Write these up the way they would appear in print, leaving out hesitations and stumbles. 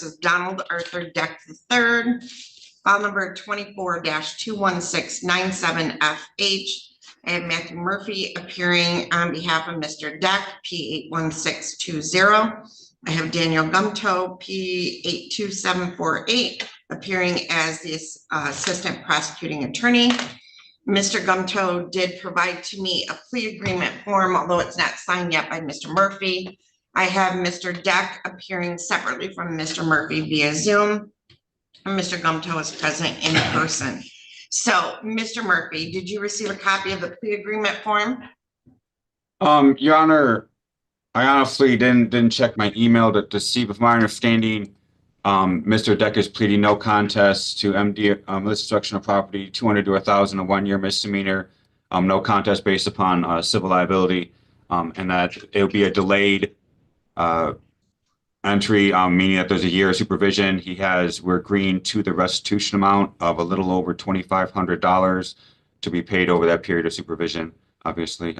versus Donald Arthur Deck III, file number 24-21697FH. I have Matthew Murphy appearing on behalf of Mr. Deck, P81620. I have Daniel Gumtoe, P82748, appearing as the assistant prosecuting attorney. Mr. Gumtoe did provide to me a plea agreement form, although it's not signed yet by Mr. Murphy. I have Mr. Deck appearing separately from Mr. Murphy via Zoom, and Mr. Gumtoe is present in person. So, Mr. Murphy, did you receive a copy of the plea agreement form? Your Honor, I honestly didn't check my email to see. With my understanding, Mr. Deck is pleading no contest to MD malicious destruction of property, 200 to 1,000, a 1-year misdemeanor, no contest based upon civil liability, and that it will be a delayed entry, meaning that there's a year of supervision. We're agreeing to the restitution amount of a little over $2,500 to be paid over that period of supervision, obviously.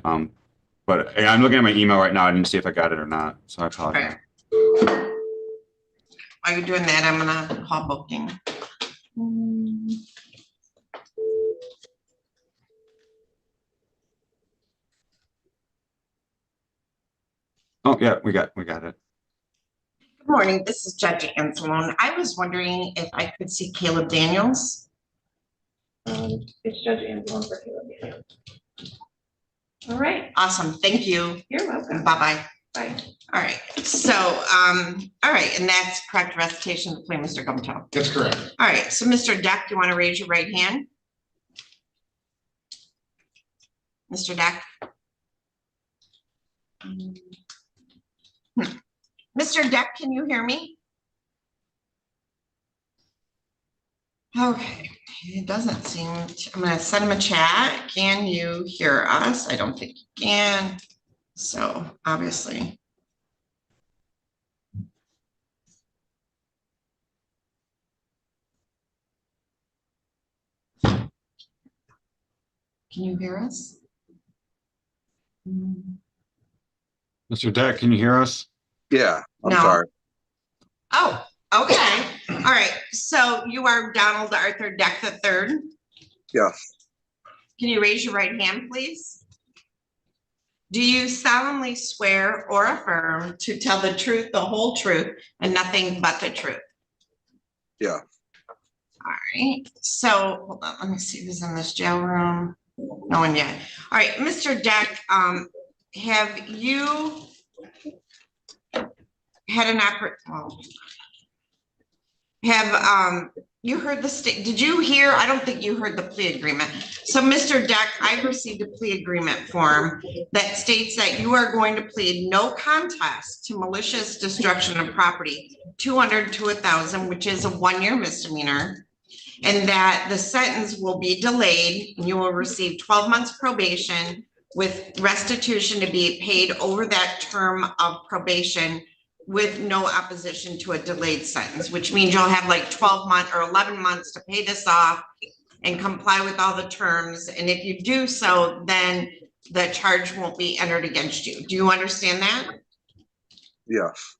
But I'm looking at my email right now. I didn't see if I got it or not, so I apologize. Right. While you're doing that, I'm gonna call booking. Oh yeah, we got it. Good morning, this is Judge Anselone. I was wondering if I could see Caleb Daniels. It's Judge Anselone for Caleb Daniels. All right. Awesome, thank you. You're welcome. Bye-bye. Bye. All right, so, all right, and that's correct recitation of the plea, Mr. Gumtoe. That's correct. All right, so Mr. Deck, do you want to raise your right hand? Mr. Deck? Mr. Deck, can you hear me? Okay, it doesn't seem to, I'm gonna send him a chat. Can you hear us? I don't think you can. So obviously. Can you hear us? Mr. Deck, can you hear us? Yeah, I'm No. sorry. Oh, okay. All right. So you are Donald Arthur Deck III? Yes. Can you raise your right hand, please? Do you solemnly swear or affirm to tell the truth, the whole truth, and nothing but the truth? Yeah. All right. So hold on. Let me see who's in this jail room. No one yet. All right, Mr. Deck, have you had an you heard the state? Did you hear? I don't think you heard the plea agreement. So Mr. Deck, I received a plea agreement form that states that you are going to plead no contest to malicious destruction of property, 200 to 1,000, which is a 1-year misdemeanor, and that the sentence will be delayed and you will receive 12 months probation with restitution to be paid over that term of probation with no opposition to a delayed sentence, which means you'll have like 12 months or 11 months to pay this off and comply with all the terms. And if you do so, then the charge won't be entered against you. Do you understand that? Yes.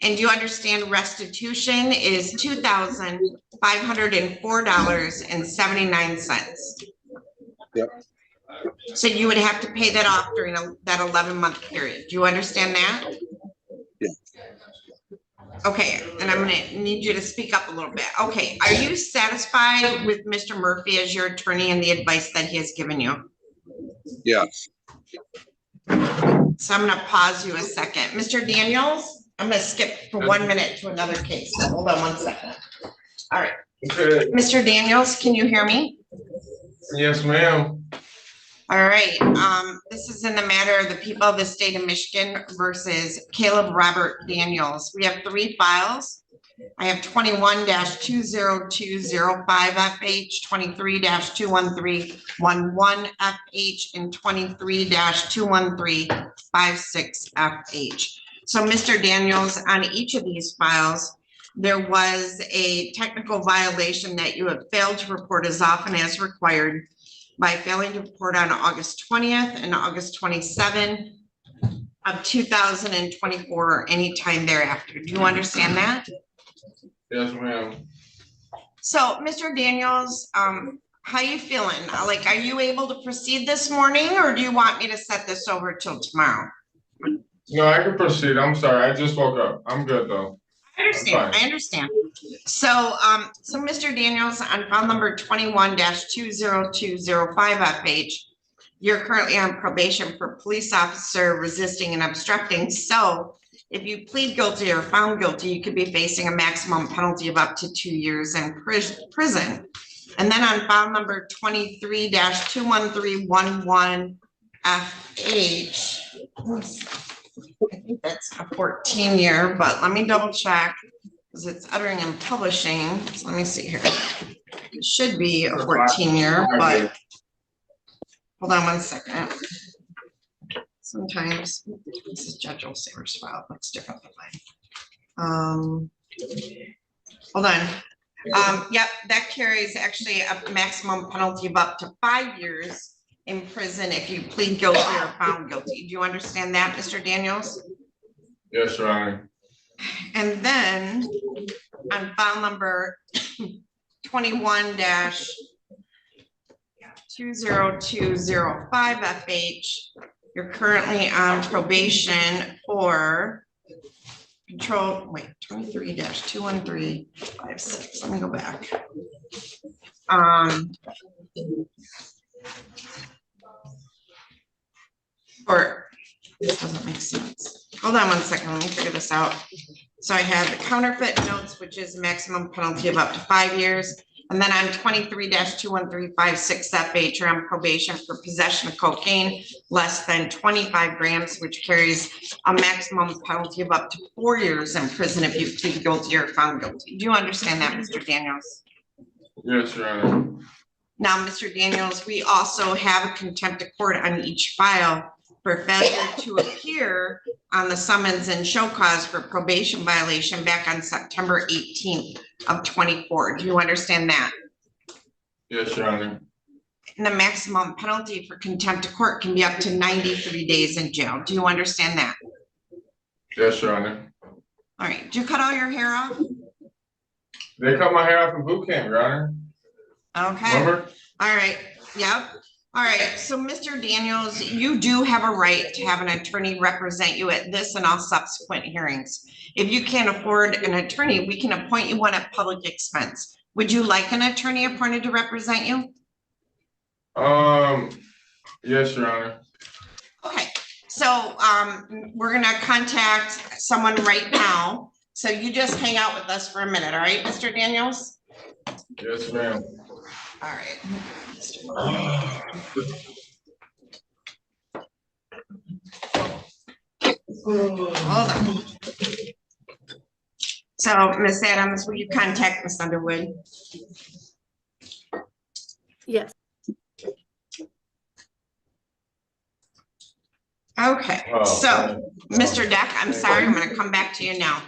And do you understand restitution is $2,504.79? Yep. So you would have to pay that off during that 11-month period. Do you understand that? Yeah. Okay, and I'm gonna need you to speak up a little bit. Okay, are you satisfied with Mr. Murphy as your attorney and the advice that he has given you? Yes. So I'm gonna pause you a second. Mr. Daniels, I'm gonna skip for 1 minute to another case. So hold on 1 second. All right. Okay. Mr. Daniels, can you hear me? Yes, ma'am. All right, this is in the matter of the people of the state of Michigan versus Caleb Robert Daniels. We have 3 files. I have 21-20205FH, 23-21311FH, and 23-21356FH. So Mr. Daniels, on each of these files, there was a technical violation that you have failed to report as often as required by failing to report on August 20th and August 27th of 2024 or any time thereafter. Do you understand that? Yes, ma'am. So, Mr. Daniels, how you feeling? Like, are you able to proceed this morning, or do you want me to set this over till tomorrow? No, I can proceed. I'm sorry. I just woke up. I'm good though. I understand, fine. I understand. So, Mr. Daniels, on file number 21-20205 FH, you're currently on probation for police officer resisting and obstructing. So if you plead guilty or found guilty, you could be facing a maximum penalty of up to 2 years in prison. And then on file number 23-21311 FH, I think that's a 14-year, but let me double check because it's uttering and publishing. So let me see here. It should be a 14-year, but hold on one second. Sometimes this is Judge Olsaver's file. That's different than mine. Hold on. Yep, that carries actually a maximum penalty of up to 5 years in prison if you plead guilty or found guilty. Do you understand that, Mr. Daniels? Yes, Your Honor. And then on file number 21-20205 FH, you're currently on probation for 23-21356. Let me go back. Or this doesn't make sense. Hold on one second. Let me figure this out. So I have the counterfeit notes, which is a maximum penalty of up to 5 years. And then on 23-21356 FH, you're on probation for possession of cocaine less than 25 grams, which carries a maximum penalty of up to 4 years in prison if you plead guilty or found guilty. Do you understand that, Mr. Daniels? Yes, Your Honor. Now, Mr. Daniels, we also have a contempt of court on each file for failure to appear on the summons and show cause for probation violation back on September 18th of 24. Do you understand that? Yes, Your Honor. And the maximum penalty for contempt of court can be up to 93 days in jail. Do you understand that? Yes, Your Honor. All right. Do you cut all your hair off? They cut my hair off in boot camp, Your Honor. Okay. Remember? All right. Yep. All right. So, Mr. Daniels, you do have a right to have an attorney represent you at this and all subsequent hearings. If you can't afford an attorney, we can appoint you one at public expense. Would you like an attorney appointed to represent you? Yes, Your Honor. Okay. So, we're going to contact someone right now. So you just hang out with us for a minute. All right, Mr. Daniels? Yes, ma'am. All right. Hold on. So, Ms. Adams, will you contact Ms. Underwood? Yes. Okay, Oh, so, Mr. Deck, I'm sorry, I'm gonna come back to you now.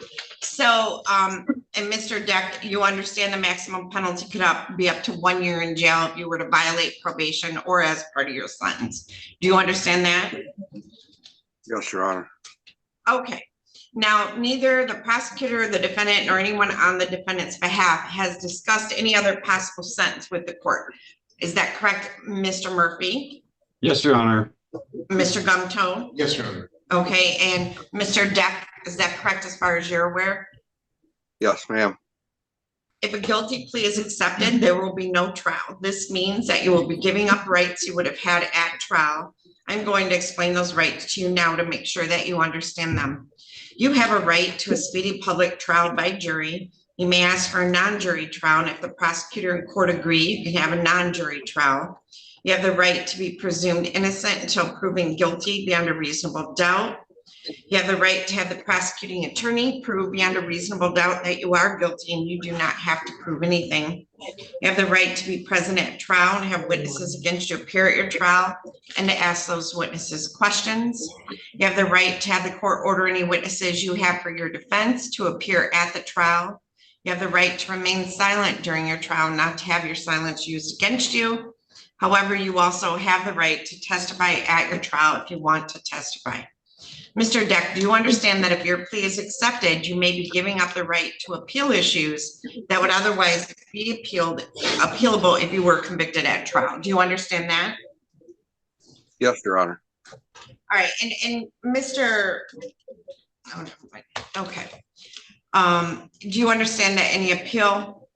So, and Mr. Deck, you understand the maximum penalty could be up to 1 year in jail if you were to violate probation or as part of your sentence. Do you understand that? Yes, Your Honor. Okay, now neither the prosecutor, the defendant, nor anyone on the defendant's behalf has discussed any other possible sentence with the court. Is that correct, Mr. Murphy? Yes, Your Honor. Mr. Gumtoe? Yes, Your Honor. Okay, and Mr. Deck, is that correct as far as you're aware? Yes, ma'am. If a guilty plea is accepted, there will be no trial. This means that you will be giving up rights you would have had at trial. I'm going to explain those rights to you now to make sure that you understand them. You have a right to a speedy public trial by jury. You may ask for a non-jury trial, and if the prosecutor and court agree, you can have a non-jury trial. You have the right to be presumed innocent until proven guilty beyond a reasonable doubt. You have the right to have the prosecuting attorney prove beyond a reasonable doubt that you are guilty and you do not have to prove anything. You have the right to be present at trial and have witnesses against you appear at your trial and to ask those witnesses questions. You have the right to have the court order any witnesses you have for your defense to appear at the trial. You have the right to remain silent during your trial, not to have your silence used against you. However, you also have the right to testify at your trial if you want to testify. Mr. Deck, do you understand that if your plea is accepted, you may be giving up the right to appeal issues that would otherwise be appealable if you were convicted at trial? Do you understand that? Yes, Your Honor. All right, and Mr. oh, never mind. Okay. Do you understand that any appeal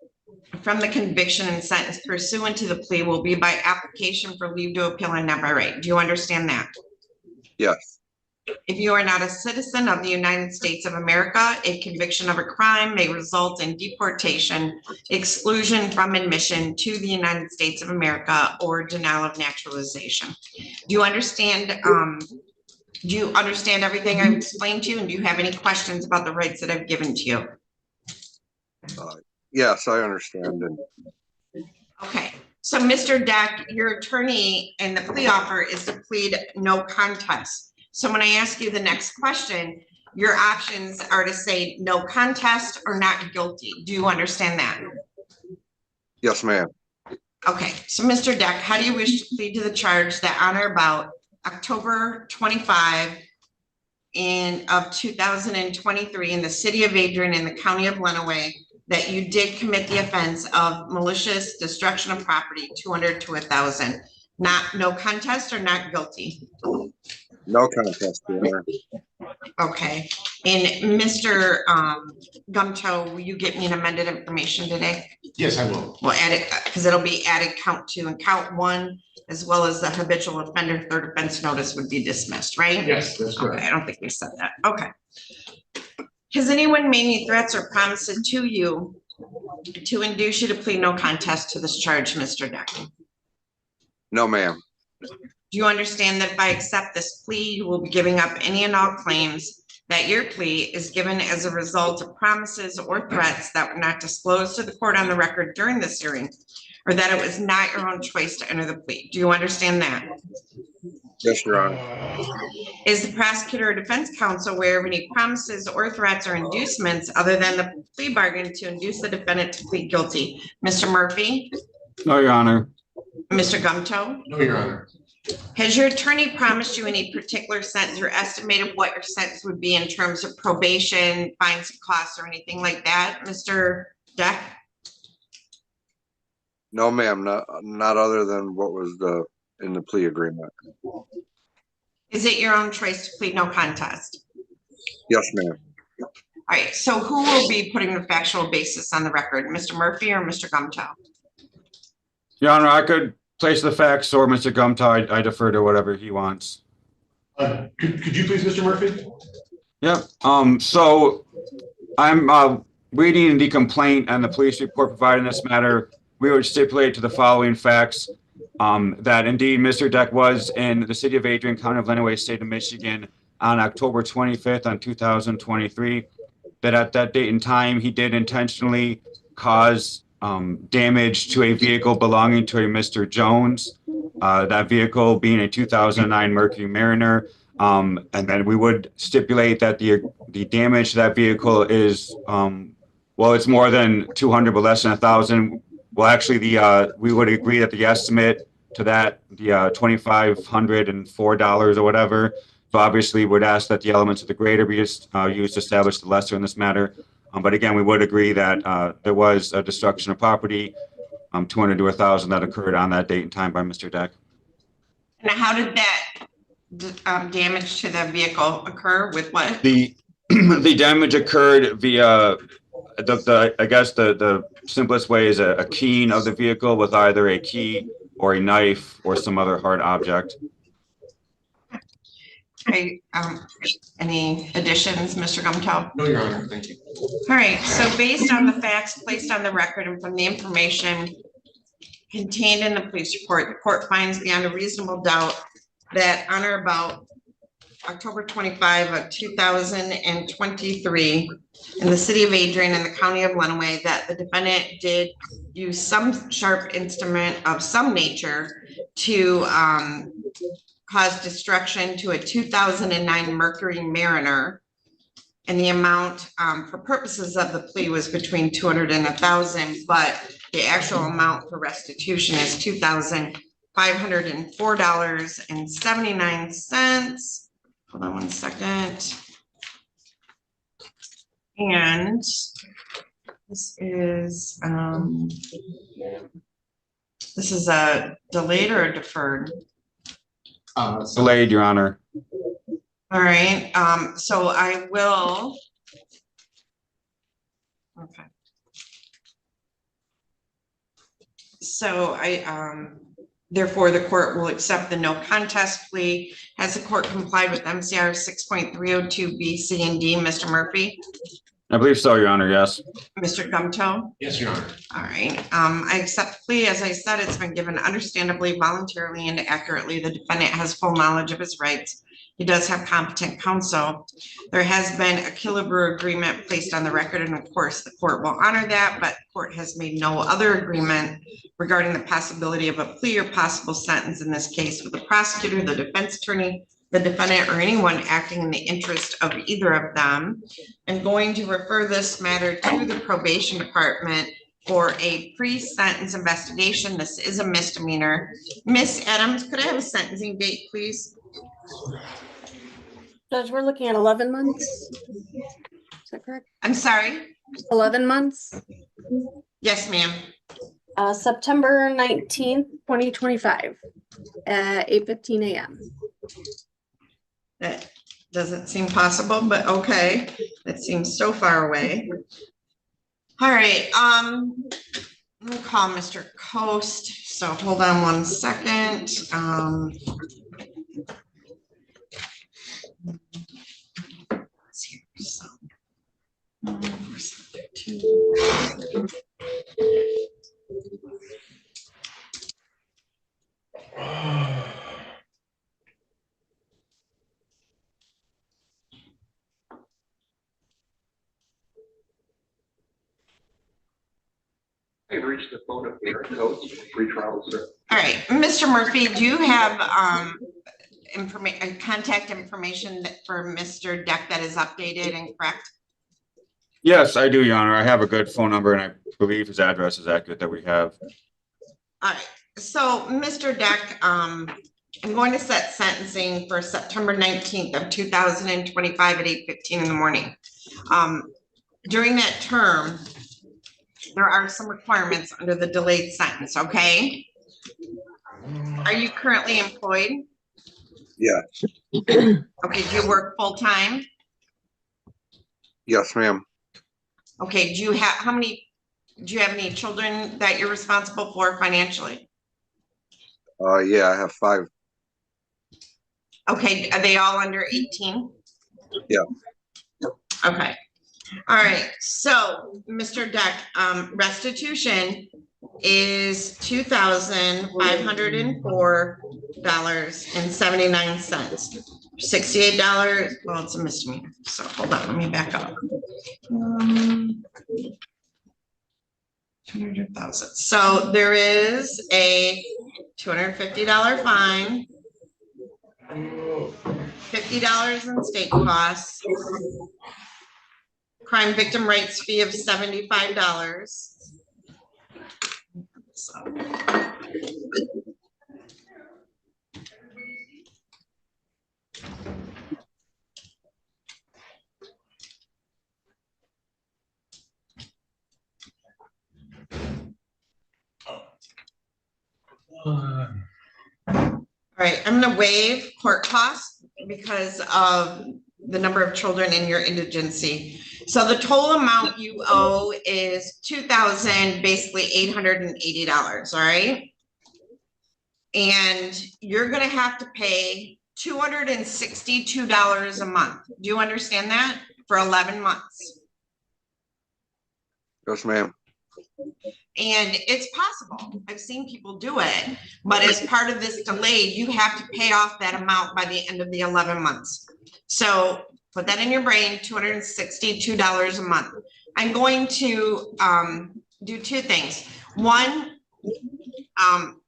from the conviction and sentence pursuant to the plea will be by application for leave to appeal and not by right? Do you understand that? Yes, If you are not a citizen of the United States of America, a conviction of a crime may result in deportation, exclusion from admission to the United States of America, or denial of naturalization. Do you understand everything I've explained to you? And do you have any questions about the rights that I've given to you? yes, I understand. And Okay, so Mr. Deck, your attorney in the plea offer is to plead no contest. So when I ask you the next question, your options are to say no contest or not guilty. Do you understand that? yes, ma'am. Okay, so Mr. Deck, how do you wish to plead to the charge that on or about October 25 of 2023 in the city of Adrian in the county of Lenawee, that you did commit the offense of malicious destruction of property, 200 to 1,000, no contest or not guilty? No contest, Your Honor. Okay, and Mr. Gumto, will you get me an amended information today? Yes, I will. We'll add it, because it'll be added count 2 and count 1, as well as the habitual offender third offense notice would be dismissed, right? Yes, that's Okay, correct. I don't think we said that. Okay. Has anyone made any threats or promises to you to induce you to plead no contest to this charge, Mr. Deck? No, ma'am. Do you understand that if I accept this plea, you will be giving up any and all claims that your plea is given as a result of promises or threats that were not disclosed to the court on the record during this hearing, or that it was not your own choice to enter the plea? Do you understand that? Yes, Your Honor. Is the prosecutor or defense counsel aware of any promises or threats or inducements other than the plea bargain to induce the defendant to plead guilty? Mr. Murphy, No, Your Honor. Mr. Gumto? No, Your Honor. Has your attorney promised you any particular sentence or estimated what your sentence would be in terms of probation, fines and costs, or anything like that, Mr. Deck? No, ma'am. Not other than what was in the plea agreement. Is it your own choice to plead no contest? Yes, ma'am. All right, so who will be putting the factual basis on the record, Mr. Murphy or Mr. Gumto? Your Honor, I could place the facts, or Mr. Gumto, I defer to whatever he wants. Could you please, Mr. Murphy? Yep, so I'm reading the complaint and the police report provided in this matter. We would stipulate to the following facts, that indeed Mr. Deck was in the city of Adrian, county of Lenawee, state of Michigan on October 25th on 2023, that at that date and time, he did intentionally cause damage to a vehicle belonging to a Mr. Jones, that vehicle being a 2009 Mercury Mariner. And then we would stipulate that the damage to that vehicle is, well, it's more than 200, but less than 1,000. Well, actually, we would agree that the estimate to that, the $2,504 or whatever. So obviously, would ask that the elements of the greater be used to establish the lesser in this matter. But again, we would agree that there was a destruction of property, 200 to 1,000, that occurred on that date and time by Mr. Deck. And how did that damage to the vehicle occur? With what? The damage occurred via I guess the simplest way is a keying of the vehicle with either a key or a knife or some other hard object. Okay, any additions, Mr. Gumto? No, Your Honor. Thank you. All right, so based on the facts placed on the record and from the information contained in the police report, the court finds beyond a reasonable doubt that on or about October 25 of 2023 in the city of Adrian in the county of Lenawee, that the defendant did use some sharp instrument of some nature to cause destruction to a 2009 Mercury Mariner. And the amount for purposes of the plea was between 200 and 1,000, but the actual amount for restitution is $2,504.79. Hold on one second. And this is a delayed or a deferred? Delayed, Your Honor. All right, so I will. Okay. So therefore, the court will accept the no contest plea. Has the court complied with MCR 6.302B, C, and D, Mr. Murphy? I believe so, Your Honor, yes. Mr. Gumto? Yes, Your Honor. All right, I accept plea. As I said, it's been given understandably, voluntarily, and accurately. The defendant has full knowledge of his rights. He does have competent counsel. There has been a Killebrew agreement placed on the record, and of course, the court will honor that, but the court has made no other agreement regarding the possibility of a plea or possible sentence in this case with the prosecutor, the defense attorney, the defendant, or anyone acting in the interest of either of them. I'm going to refer this matter to the probation department for a pre-sentence investigation. This is a misdemeanor. Miss Adams, could I have a sentencing date, please? Judge, we're looking at 11 months. Is that correct? I'm sorry? 11 months. Yes, ma'am. September 19th, 2025 at 8:15 a.m. That doesn't seem possible, but okay. That seems so far away. All right, let me call Mr. Coast. So hold on one second. Let's see here, so. I've reached the phone of Breakout, free travel, sir. All right, Mr. Murphy, do you have contact information for Mr. Deck that is updated and correct? Yes, I do, Your Honor. I have a good phone number and I believe his address is accurate that we have. All right, so Mr. Deck, I'm going to set sentencing for September 19th of 2025 at 8:15 in the morning. During that term, there are some requirements under the delayed sentence, okay? Are you currently employed? Yeah. Okay, do you work full-time? Yes, ma'am. Okay, do you have any children that you're responsible for financially? Yeah, I have 5. Okay, are they all under 18? Yeah. Okay, all right, so Mr. Deck, restitution is $2,504.79. $68, well, it's a misdemeanor, so hold on, let me back up. 200,000, so there is a $250 fine, $50 in state costs, crime victim rights fee of $75. All right, I'm gonna waive court costs because of the number of children in your indigency. So the total amount you owe is basically $880, all right? And you're gonna have to pay $262 a month. Do you understand that? For 11 months. Yes, ma'am. And it's possible. I've seen people do it, but as part of this delay, you have to pay off that amount by the end of the 11 months. So put that in your brain, $262 a month. I'm going to do 2 things. One,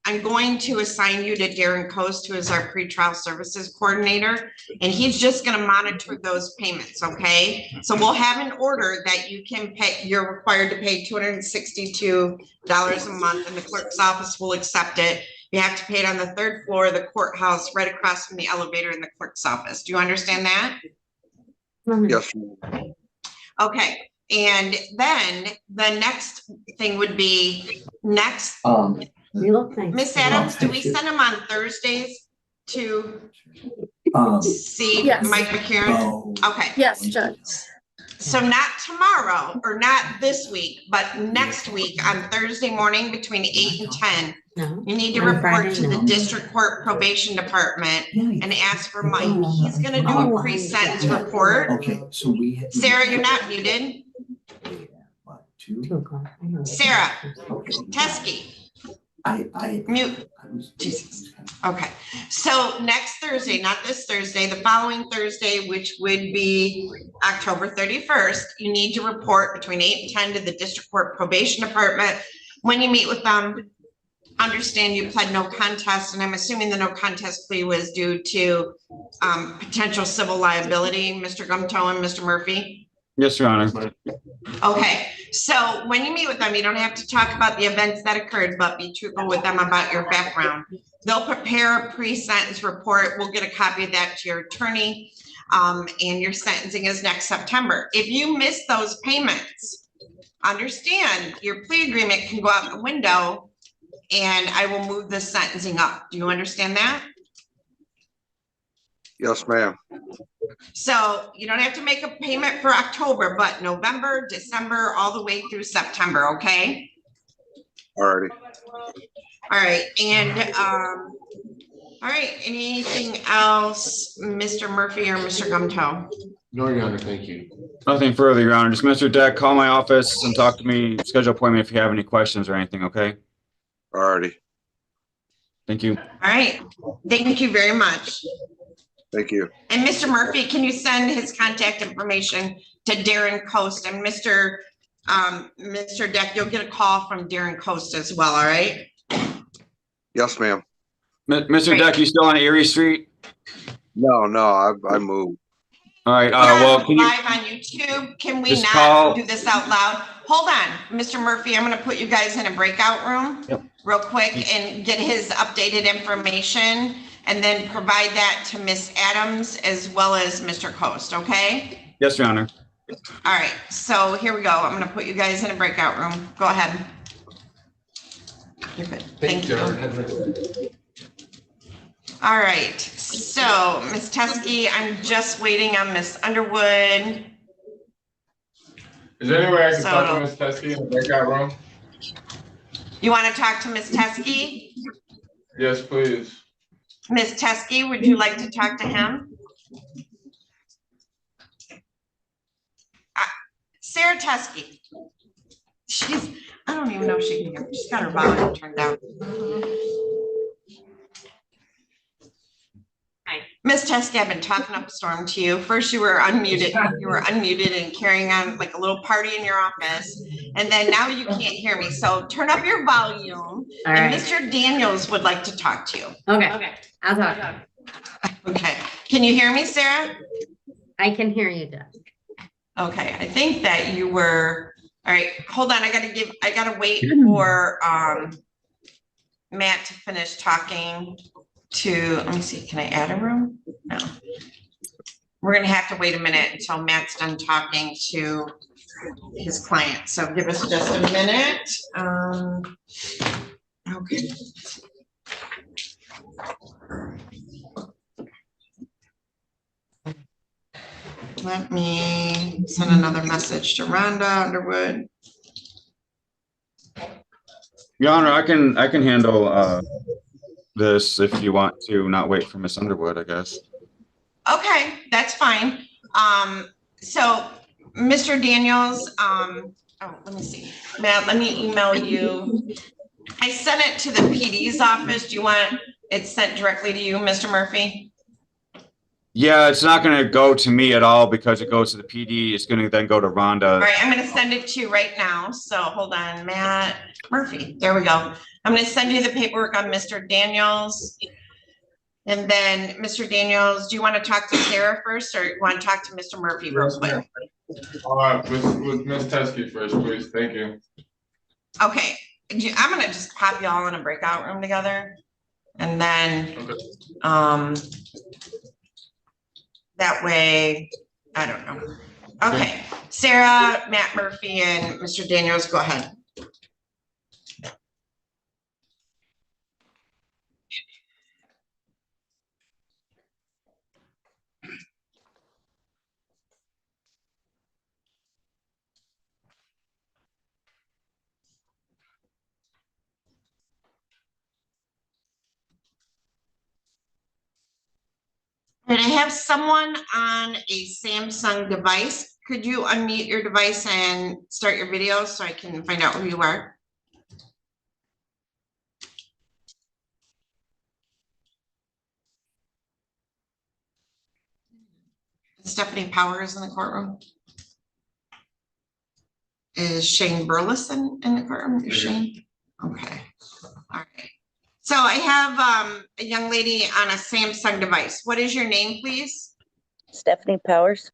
I'm going to assign you to Darren Coast, who is our pretrial services coordinator, and he's just going to monitor those payments, okay? So we'll have an order that you can pay, you're required to pay $262 a month, and the clerk's office will accept it. You have to pay it on the third floor of the courthouse, right across from the elevator in the clerk's office. Do you understand that? Yes, ma'am. Okay, and then the next thing would be next, You look nice. Miss Adams, do we send them on Thursdays to see Yes. Mike McCarron? Okay. Yes, Judge. So not tomorrow or not this week, but next week on Thursday morning between 8 and 10, No. you need to On report Friday, to the no. district court probation department and ask for Mike. He's gonna do Oh, a pre-sentence report. Okay, so we. Sarah, you're not muted. What, 2? 2 o'clock. I know. Sarah, Okay. Teskey, I mute. was. Jesus. Okay, so next Thursday, not this Thursday, the following Thursday, which would be October 31st, you need to report between 8 and 10 to the district court probation department. When you meet with them, understand you pled no contest, and I'm assuming the no contest plea was due to potential civil liability, Mr. Gumtoe and Mr. Murphy. Yes, Your Honor. Okay, so when you meet with them, you don't have to talk about the events that occurred, but be truthful with them about your background. They'll prepare a pre-sentence report. We'll get a copy of that to your attorney. And your sentencing is next September. If you miss those payments, understand your plea agreement can go out the window and I will move the sentencing up. Do you understand that? Yes, ma'am. So you don't have to make a payment for October, but November, December, all the way through September, okay? Alrighty. All right, and, all right, anything else, Mr. Murphy or Mr. Gumtoe? No, Your Honor, thank you. Nothing further, Your Honor. Just Mr. Deck, call my office and talk to me, schedule an appointment if you have any questions or anything, okay? Alrighty. Thank you. All right, thank you very much. Thank you. And Mr. Murphy, can you send his contact information to Darren Coast and Mr. Deck, you'll get a call from Darren Coast as well, all right? Yes, ma'am. Mr. Great. Deck, you still on Erie Street? No, I moved. All right, well, can you, Live on YouTube, can we just not call- do this out loud? Hold on, Mr. Murphy, I'm gonna put you guys in a breakout room real quick and get his updated information and then provide that to Miss Adams as well as Mr. Coast, okay? yes, Your Honor. All right, so here we go. I'm gonna put you guys in a breakout room. Go ahead. You're good. Thank you. All right, so Miss Teskey, I'm just waiting on Miss Underwood. Is there any way I can So- talk to Ms. Teskey in the breakout room? You want to talk to Miss Teskey? Yes, please. Miss Teskey, would you like to talk to him? Sarah Teskey. I don't even know if she can hear me. She's got her volume turned down. Miss Teskey, I've been talking up a storm to you. First, you were unmuted. You were unmuted and carrying on like a little party in your office. And then now you can't hear me. So turn up your volume. All And right. Mr. Daniels would like to talk to you. Okay. I'll talk. Okay. Can you hear me, Sarah? I can hear you, Judge. Okay, I think that you were, all right, hold on, I gotta wait for Matt to finish talking to, let me see, can I add a room? No. We're gonna have to wait a minute until Matt's done talking to his client, so give us just a minute. Okay. Let me send another message to Rhonda Underwood. Your Honor, I can handle this if you want to not wait for Miss Underwood, I guess. Okay, that's fine. So Mr. Daniels, oh, let me see. Matt, let me email you. I sent it to the PD's office. Do you want it sent directly to you, Mr. Murphy? Yeah, it's not gonna go to me at all because it goes to the PD. It's gonna then go to All Rhonda. right, I'm gonna send it to you right now. So hold on, Matt Murphy. There we go. I'm gonna send you the paperwork on Mr. Daniels. And then, Mr. Daniels, do you want to talk to Sarah first or you want to talk to Mr. Murphy real quick? With Ms. Teskey first, please. Thank you. Okay, I'm gonna just pop you all in a breakout room together. And then, Okay. that way, I don't know. Okay, Sarah, Matt Murphy, and Mr. Daniels, go ahead. And I have someone on a Samsung device. Could you unmute your device and start your video so I can find out who you are? Stephanie Powers in the courtroom. Is Shane Burleson in the courtroom? Is Shane? Okay, all right. So I have a young lady on a Samsung device. What is your name, please? Stephanie Powers.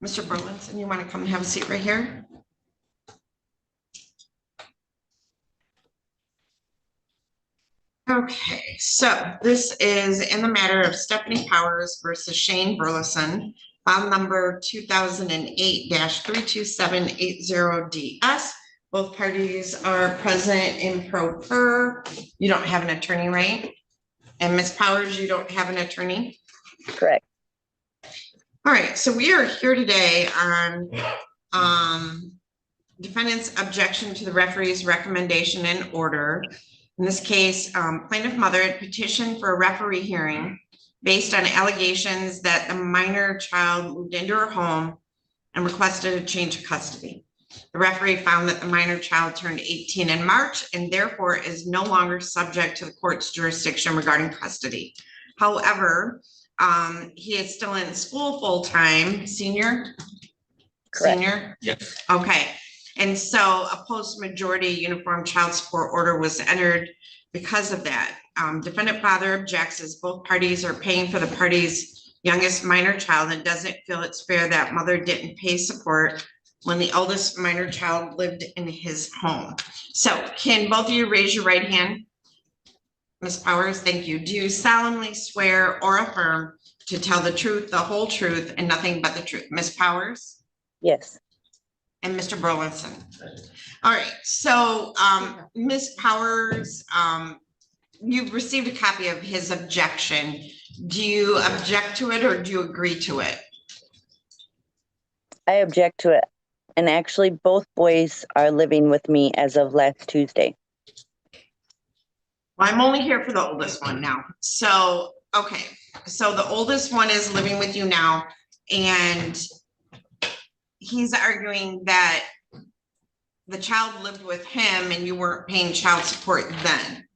Mr. Burleson, you want to come and have a seat right here? Okay, so this is in the matter of Stephanie Powers versus Shane Burleson, file number 2008-32780DS. Both parties are present in pro per. You don't have an attorney, right? And Ms. Powers, you don't have an attorney? Correct. All right, so we are here today on defendant's objection to the referee's recommendation and order. In this case, plaintiff mother had petitioned for a referee hearing based on allegations that the minor child moved into her home and requested a change of custody. The referee found that the minor child turned 18 in March and therefore is no longer subject to the court's jurisdiction regarding custody. However, he is still in school full-time, senior? Correct. Senior? Yes. Okay, and so a post-majority uniform child support order was entered because of that. Defendant father objects as both parties are paying for the party's youngest minor child and doesn't feel it's fair that mother didn't pay support when the eldest minor child lived in his home. So can both of you raise your right hand? Ms. Powers, thank you. Do you solemnly swear or affirm to tell the truth, the whole truth, and nothing but the truth? Ms. Powers? Yes. And Mr. Burleson. All right, so Ms. Powers, you've received a copy of his objection. Do you object to it or do you agree to it? I object to it. And actually, both boys are living with me as of last Tuesday. Well, I'm only here for the oldest one now. So, okay, so the oldest one is living with you now, and he's arguing that the child lived with him and you weren't paying child support then.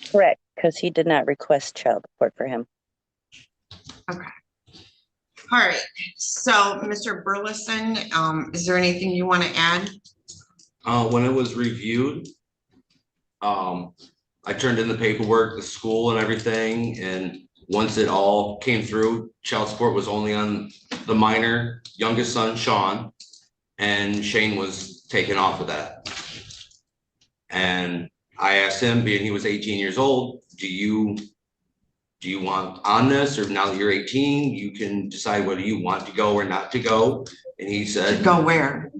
Correct, because he did not request child support for him. Okay. All right, so Mr. Burleson, is there anything you want to add? When it was reviewed, I turned in the paperwork, the school and everything, and once it all came through, child support was only on the minor youngest son, Sean, and Shane was taken off of that. And I asked him, being he was 18 years old, do you want on this, or now that you're 18, you can decide whether you want to go or not to go? And he said, Go where?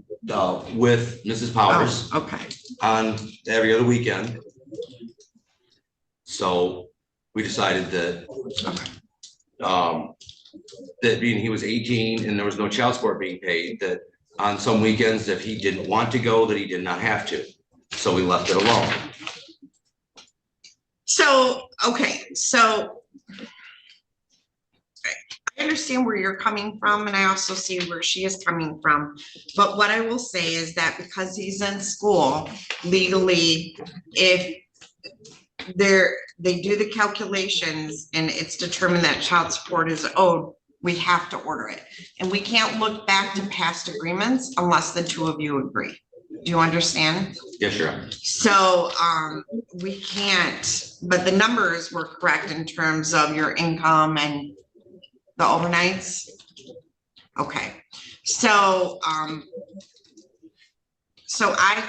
with Mrs. Powers. Oh, okay. On every other weekend. So we decided that that being he was 18 and there was no child support being paid, that on some weekends, if he didn't want to go, that he did not have to. So we left it alone. So, okay, so I understand where you're coming from, and I also see where she is coming from. But what I will say is that because he's in school legally, if they do the calculations and it's determined that child support is owed, we have to order it. And we can't look back to past agreements unless the two of you agree. Do you understand? Yes, sure. So we can't, but the numbers were correct in terms of your income and the overnights. Okay, so So I'm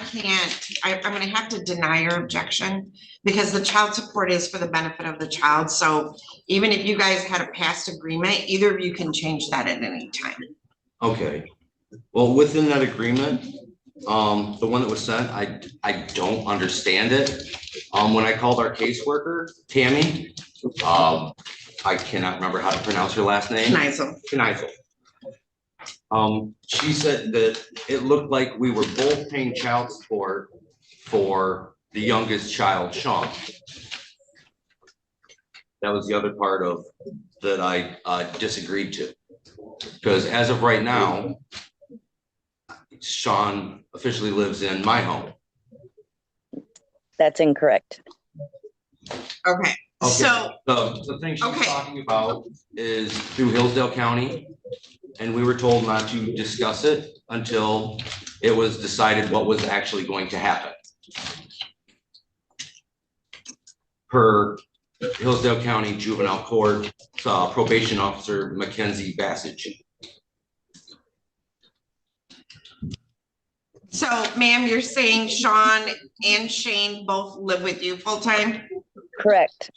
gonna have to deny your objection because the child support is for the benefit of the child. So even if you guys had a past agreement, either of you can change that at any time. Okay, well, within that agreement, the one that was sent, I don't understand it. When I called our caseworker, Tammy, I cannot remember how to pronounce her last name. Kneisel. She said that it looked like we were both paying child support for the youngest child, Sean. That was the other part of that I disagreed to. Because as of right now, Sean officially lives in my home. That's incorrect. Okay, so, The thing she's Okay. talking about is through Hillsdale County, and we were told not to discuss it until it was decided what was actually going to happen. Per Hillsdale County Juvenile Court, Probation Officer Mackenzie Bassage. so ma'am, you're saying Sean and Shane both live with you full-time? Correct.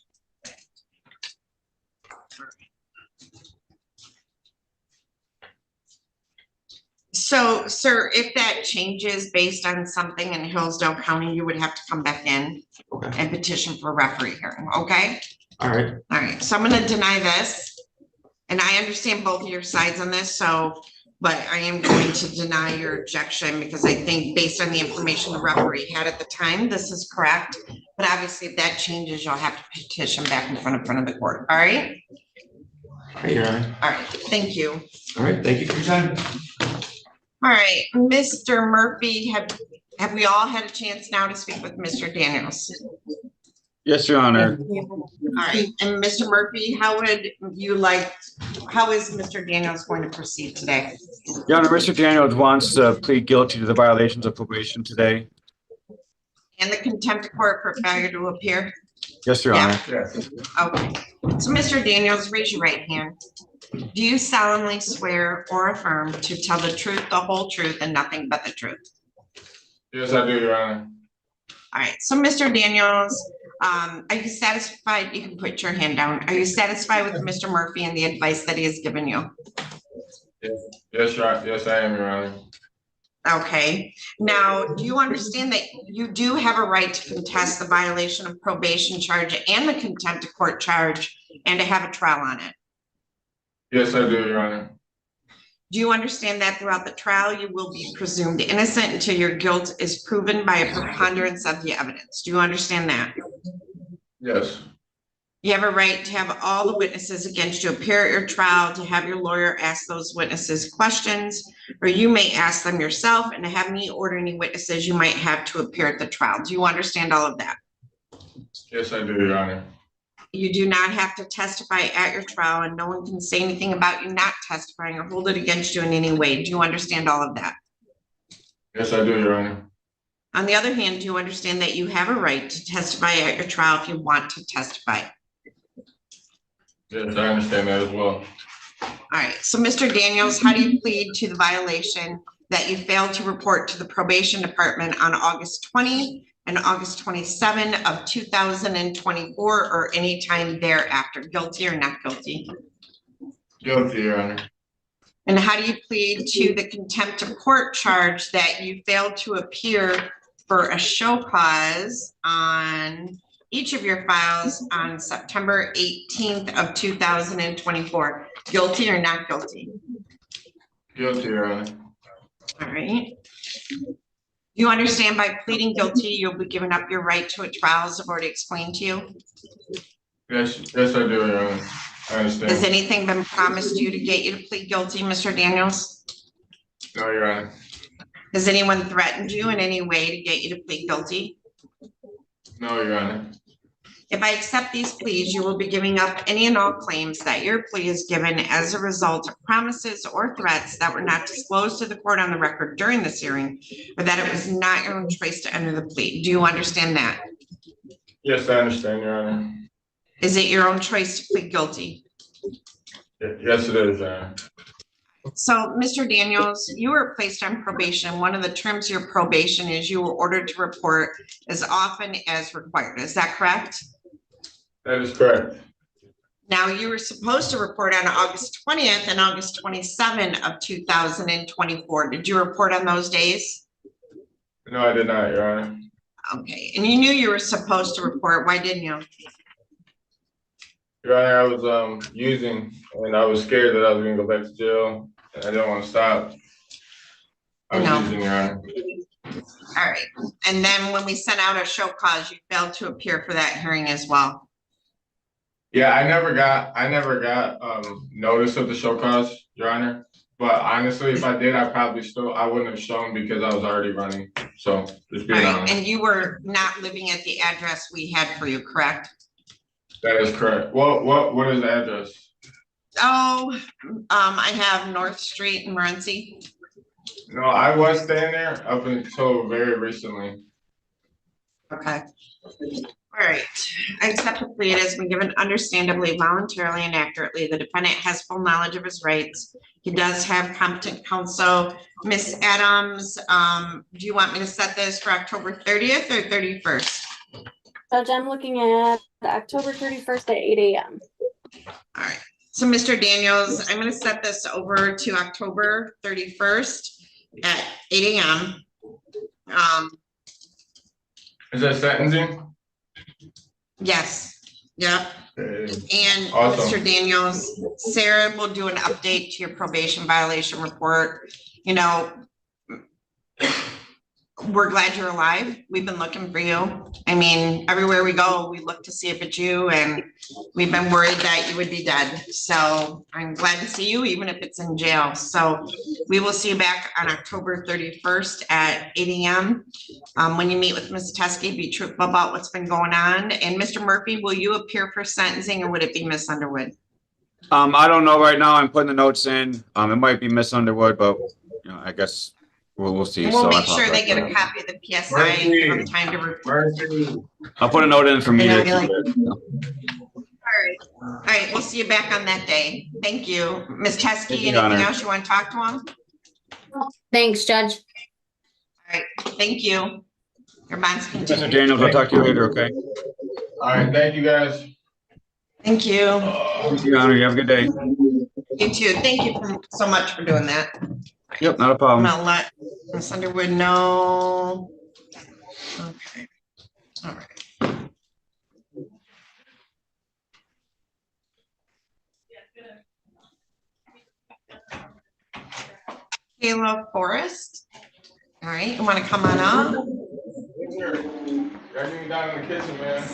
So, sir, if that changes based on something in Hillsdale County, you would have to come back in Okay. and petition for referee hearing, okay? All right. All right, so I'm gonna deny this. And I understand both of your sides on this, so, but I am going to deny your objection because I think based on the information the referee had at the time, this is correct. But obviously, if that changes, you'll have to petition back in front of the court, all right? All right, Your Honor. All right, thank you. All right, thank you for your time. All right, Mr. Murphy, have we all had a chance now to speak with Mr. Daniels? Yes, Your Honor. All right, and Mr. Murphy, how is Mr. Daniels going to proceed today? Your Honor, Mr. Daniels wants to plead guilty to the violations of probation today. And the contempt of court for failure to appear? Yes, Your Honor. Okay, so Mr. Daniels, raise your right hand. Do you solemnly swear or affirm to tell the truth, the whole truth, and nothing but the truth? Yes, I do, Your Honor. All right, so Mr. Daniels, are you satisfied? You can put your hand down. Are you satisfied with Mr. Murphy and the advice that he has given you? Yes, I am, Your Honor. Okay, now, do you understand that you do have a right to contest the violation of probation charge and the contempt of court charge and to have a trial on it? Yes, I do, Your Honor. Do you understand that throughout the trial, you will be presumed innocent until your guilt is proven by a preponderance of the evidence? Do you understand that? Yes, You have a right to have all the witnesses against you appear at your trial, to have your lawyer ask those witnesses questions, or you may ask them yourself, and to have me order any witnesses you might have to appear at the trial. Do you understand all of that? yes, I do, Your Honor. You do not have to testify at your trial, and no one can say anything about you not testifying or hold it against you in any way. Do you understand all of that? Yes, I do, Your Honor. On the other hand, do you understand that you have a right to testify at your trial if you want to testify? Yes, I understand that as well. All right, so Mr. Daniels, how do you plead to the violation that you failed to report to the probation department on August 20 and August 27 of 2024 or any time thereafter? Guilty or not guilty? Guilty, Your Honor. And how do you plead to the contempt of court charge that you failed to appear for a show cause on each of your files on September 18th of 2024? Guilty or not guilty? Guilty, Your Honor. All right. You understand by pleading guilty, you'll be giving up your right to a trial, as I've already explained to you? Yes, I do, Your Honor. I Has understand. anything been promised you to get you to plead guilty, Mr. Daniels? No, Your Honor. Has anyone threatened you in any way to get you to plead guilty? No, Your Honor. If I accept these pleas, you will be giving up any and all claims that your plea is given as a result of promises or threats that were not disclosed to the court on the record during this hearing, or that it was not your own choice to enter the plea. Do you understand that? Yes, I understand, Your Honor. Is it your own choice to plead guilty? Yes, it is, Your Honor. So, Mr. Daniels, you were placed on probation. One of the terms of your probation is you were ordered to report as often as required. Is that correct? That is correct. Now, you were supposed to report on August 20th and August 27 of 2024. Did you report on those days? No, I did not, Your Honor. Okay, and you knew you were supposed to report. Why didn't you? Your Honor, I was using and I was scared that I was gonna go back to jail. And I didn't want to stop. I was No. using, Your Honor. All right, and then when we sent out a show cause, you failed to appear for that hearing as well. Yeah, I never got notice of the show cause, Your Honor. But honestly, if I did, I wouldn't have shown because I was already running. So just All being right, honest. and you were not living at the address we had for you, correct? That is correct. What is the address? Oh, I have North Street in Morenci. No, I was staying there up until very recently. Okay. All right, I accept the plea. It has been given understandably, voluntarily, and accurately. The defendant has full knowledge of his rights. He does have competent counsel. Ms. Adams, do you want me to set this for October 30th or 31st? Judge, I'm looking at October 31st at 8 a.m. All right, so Mr. Daniels, I'm gonna set this over to October 31st at 8 a.m. Is that sentencing? Yes, yep. Okay. And Awesome. Mr. Daniels, Sarah will do an update to your probation violation report. You know, we're glad you're alive. We've been looking for you. I mean, everywhere we go, we look to see if it's you, and we've been worried that you would be dead. So I'm glad to see you, even if it's in jail. So we will see you back on October 31st at 8 a.m. When you meet with Ms. Teskey, be truthful about what's been going on. And Mr. Murphy, will you appear for sentencing, or would it be Ms. Underwood? I don't know right now. I'm putting the notes in. It might be Miss Underwood, but you know, I guess we'll see. And we'll So I make sure they apologize get for a that. copy of the PSI and give them time to review. Mercy. I'll put a note in for me And to they'll be keep like- it. All right, we'll see you back on that day. Thank you. Ms. Thank Teskey, you, Your anything Honor. else you want to talk to him? Thanks, Judge. All right, thank you. Your bond's Mr. continued. Daniels, I'll talk to you later, okay? All right, thank you guys. Thank you. Thank you, Your Honor. You have a good day. You too. Thank you so much for doing that. Yep, not a I'm problem. gonna let Ms. Underwood know. Okay, all right. Kayla Forrest. All right, you want to come on up? Y'all get me down in the kitchen, man.